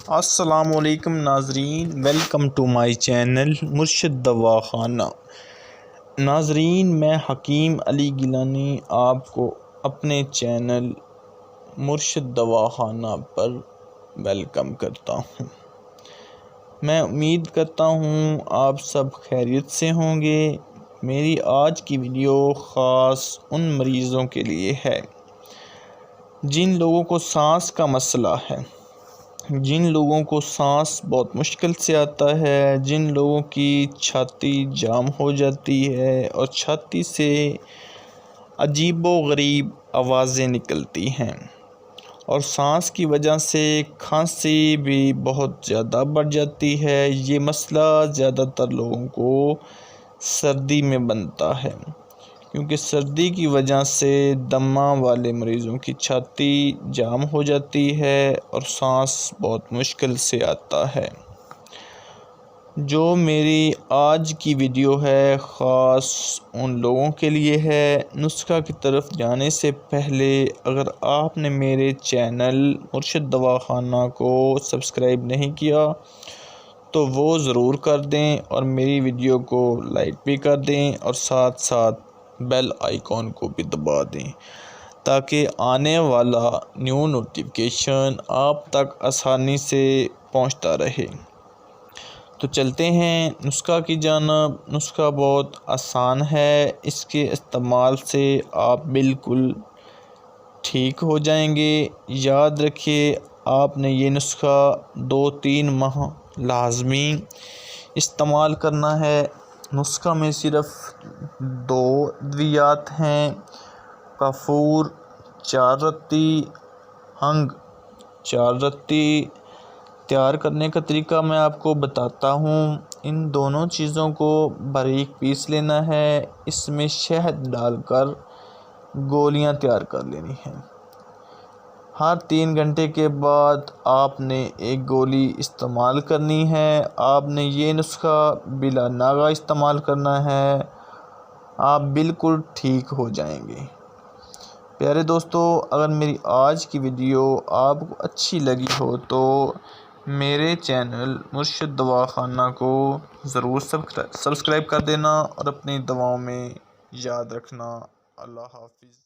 السلام علیکم ناظرین، ویلکم ٹو مائی چینل مرشد دواخانہ۔ ناظرین، میں حکیم علی گیلانی آپ کو اپنے چینل مرشد دواخانہ پر ویلکم کرتا ہوں۔ میں امید کرتا ہوں آپ سب خیریت سے ہوں گے۔ میری آج کی ویڈیو خاص ان مریضوں کے لیے ہے جن لوگوں کو سانس کا مسئلہ ہے، جن لوگوں کو سانس بہت مشکل سے آتا ہے، جن لوگوں کی چھاتی جام ہو جاتی ہے اور چھاتی سے عجیب و غریب آوازیں نکلتی ہیں، اور سانس کی وجہ سے کھانسی بھی بہت زیادہ بڑھ جاتی ہے۔ یہ مسئلہ زیادہ تر لوگوں کو سردی میں بنتا ہے، کیونکہ سردی کی وجہ سے دمہ والے مریضوں کی چھاتی جام ہو جاتی ہے اور سانس بہت مشکل سے آتا ہے۔ جو میری آج کی ویڈیو ہے خاص ان لوگوں کے لیے ہے۔ نسخہ کی طرف جانے سے پہلے اگر آپ نے میرے چینل مرشد دواخانہ کو سبسکرائب نہیں کیا تو وہ ضرور کر دیں، اور میری ویڈیو کو لائک بھی کر دیں، اور ساتھ ساتھ بیل آئیکن کو بھی دبا دیں تاکہ آنے والا نیو نوٹیفیکیشن آپ تک آسانی سے پہنچتا رہے۔ تو چلتے ہیں نسخہ کی جانب۔ نسخہ بہت آسان ہے، اس کے استعمال سے آپ بالکل ٹھیک ہو جائیں گے۔ یاد رکھیے، آپ نے یہ نسخہ 2-3 ماہ لازمی استعمال کرنا ہے۔ نسخہ میں صرف 2 ادویات ہیں: کافور 4 رتی، ہنگ 4 رتی۔ تیار کرنے کا طریقہ میں آپ کو بتاتا ہوں۔ ان دونوں چیزوں کو باریک پیس لینا ہے، اس میں شہد ڈال کر گولیاں تیار کر لینی ہیں۔ ہر 3 گھنٹے کے بعد آپ نے ایک گولی استعمال کرنی ہے۔ آپ نے یہ نسخہ بلا ناغہ استعمال کرنا ہے، آپ بالکل ٹھیک ہو جائیں گے۔ پیارے دوستو، اگر میری آج کی ویڈیو آپ کو اچھی لگی ہو تو میرے چینل مرشد دواخانہ کو ضرور سبسکرائب کر دینا، اور اپنی دعاؤں میں یاد رکھنا۔ اللہ حافظ۔